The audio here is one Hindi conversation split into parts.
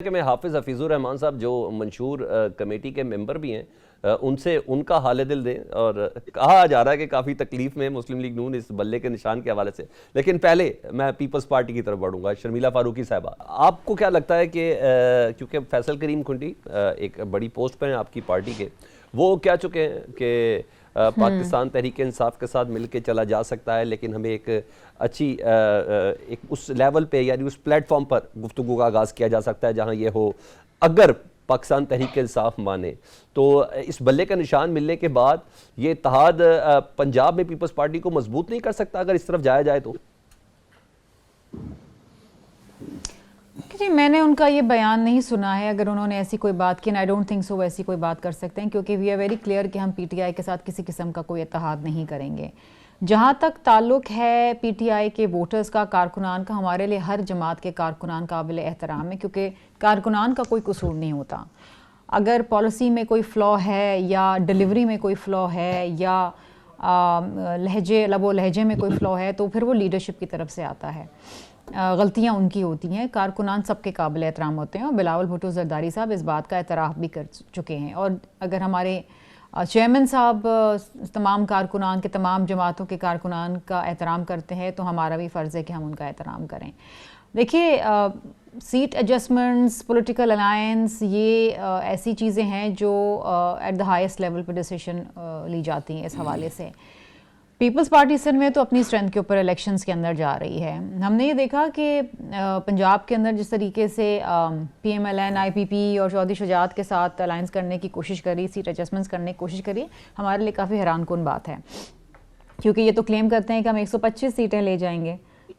कि मैं हाफिज़ हफीज़ुर रहमान साहब जो मंशूर कमेटी के मेंबर भी हैं उनसे उनका हाल दिल दें। और कहा जा रहा है कि काफ़ी तकलीफ़ में मुस्लिम लीग नून इस बल्ले के निशान के हवाले से। लेकिन पहले मैं पीपल्स पार्टी की तरफ बढ़ूंगा। शर्मिला फारूकी साहबा, आपको क्या लगता है कि क्योंकि फैसल करीम खुंटी एक बड़ी पोस्ट पर हैं आपकी पार्टी के, वो कह चुके हैं कि पाकिस्तान तहरीक इंसाफ के साथ मिलकर चला जा सकता है, लेकिन हमें एक अच्छी एक उस लेवल पे यानी उस प्लेटफॉर्म पर गुफ्तगू का आगाज़ किया जा सकता है जहां ये हो। अगर पाकिस्तान तहरीक इंसाफ माने तो इस बल्ले का निशान मिलने के बाद ये इत्तेहाद पंजाब में पीपल्स पार्टी को मजबूत नहीं कर सकता अगर इस तरफ जाया जाए तो? जी, मैंने उनका ये बयान नहीं सुना है। अगर उन्होंने ऐसी कोई बात की, आई डोंट थिंक सो ऐसी कोई बात कर सकते हैं, क्योंकि वी आर वेरी क्लियर कि हम पीटीआई के साथ किसी किस्म का कोई इत्तेहाद नहीं करेंगे। जहाँ तक ताल्लुक़ है पीटीआई के वोटर्स का, कारकुनान का, हमारे लिए हर जमात के कारकुनान काबिल एहतराम है, क्योंकि कारकुनान का कोई कसूर नहीं होता। अगर पॉलिसी में कोई फ़्लॉ है या डिलीवरी में कोई फ़्लॉ है या लबो लहजे में कोई फ़्लॉ है तो फिर वो लीडरशिप की तरफ से आता है। गलतियाँ उनकी होती हैं, कारकुनान सबके काबिल एहतराम होते हैं और बिलावल भुट्टो ज़रदारी साहब इस बात का एतराफ़ भी कर चुके हैं। और अगर हमारे चेयरमैन साहब तमाम कारकुनान के, तमाम जमातों के कारकुनान का एहतराम करते हैं तो हमारा भी फ़र्ज़ है कि हम उनका एहतराम करें। देखिए, सीट एडजस्टमेंट्स, पॉलिटिकल अलायंस, ये ऐसी चीज़ें हैं जो एट द हाईएस्ट लेवल पर डिसीजन ली जाती हैं। इस हवाले से पीपल्स पार्टी सिंध में तो अपनी स्ट्रेंथ के ऊपर इलेक्शंस के अंदर जा रही है। हमने ये देखा कि पंजाब के अंदर जिस तरीके से PMLN, IPP और चौधरी शुजात के साथ अलायंस करने की कोशिश करी, सीट एडजस्टमेंट्स करने की कोशिश करी, हमारे लिए काफ़ी हैरानकुन बात है, क्योंकि ये तो क्लेम करते हैं कि हम 125 सीटें ले जाएंगे।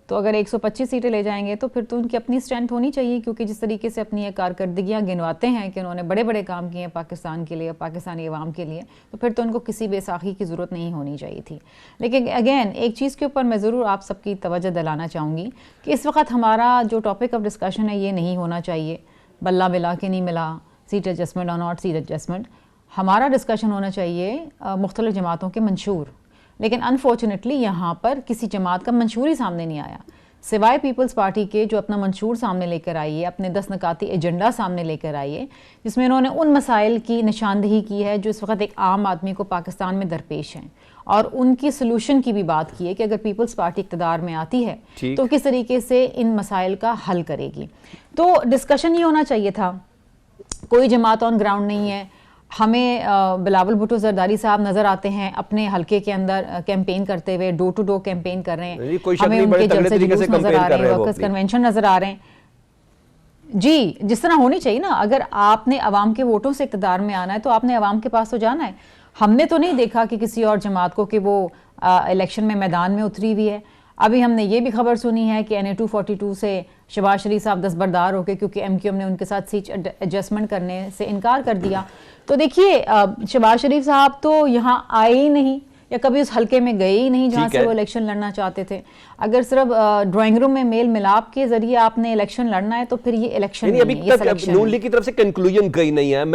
तो अगर 125 सीटें ले जाएंगे तो फिर तो उनकी अपनी स्ट्रेंथ होनी चाहिए, क्योंकि जिस तरीके से अपनी ये कारकर्दगियाँ गिनवाते हैं कि उन्होंने बड़े बड़े काम किए हैं पाकिस्तान के लिए, पाकिस्तानी अवाम के लिए, तो फिर तो उनको किसी बैसाखी की ज़रूरत नहीं होनी चाहिए थी। लेकिन अगेन एक चीज़ के ऊपर मैं ज़रूर आप सबकी तवज्जो दिलाना चाहूँगी कि इस वक्त हमारा जो टॉपिक ऑफ डिस्कशन है ये नहीं होना चाहिए बल्ला मिला कि नहीं मिला, सीट एडजस्टमेंट और नॉट सीट एडजस्टमेंट। हमारा डिस्कशन होना चाहिए मुख्तलिफ जमातों के मंशूर। लेकिन अनफॉर्चुनेटली यहाँ पर किसी जमात का मंशूर ही सामने नहीं आया, सिवाय पीपल्स पार्टी के, जो अपना मंशूर सामने लेकर आई है, अपने 10 नकाती एजेंडा सामने लेकर आई है, जिसमें उन्होंने उन मसाइल की निशानदही की है जो इस वक्त एक आम आदमी को पाकिस्तान में दरपेश हैं, और उनकी सोल्यूशन की भी बात की है कि अगर पीपल्स पार्टी इक़्तिदार में आती है तो किस तरीके से इन मसाइल का हल करेगी। तो डिस्कशन ही होना चाहिए था। कोई जमात ऑन ग्राउंड नहीं है। हमें बिलावल भुट्टो ज़रदारी साहब नज़र आते हैं अपने हल्के के अंदर कैंपेन करते हुए, डोर टू डोर कैंपेन कर रहे हैं। हमें उनके जलसे जुलूस नज़र आ रहे हैं, वर्कर्स कन्वेंशन नज़र आ रहे हैं। जी, जिस तरह होनी चाहिए ना। अगर आपने अवाम के वोटों से इक़्तिदार में आना है तो आपने अवाम के पास तो जाना है। हमने तो नहीं देखा कि किसी और जमात को कि वो इलेक्शन में मैदान में उतरी हुई है। अभी हमने ये भी खबर सुनी है कि NA 242 से शहबाज शरीफ साहब दस्तबरदार हो गए, क्योंकि MQM ने उनके साथ सीट एडजस्टमेंट करने से इनकार कर दिया। तो देखिए, शहबाज शरीफ साहब तो यहाँ आए ही नहीं या कभी उस हल्के में गए ही नहीं जहाँ से वो इलेक्शन लड़ना चाहते थे। अगर सिर्फ ड्राइंग रूम में मेल मिलाप के जरिए आपने इलेक्शन लड़ना है तो फिर ये इलेक्शन नहीं है, ये सिलेक्शन है। नून लीग की तरफ से कंक्लूजन कहीं नहीं है।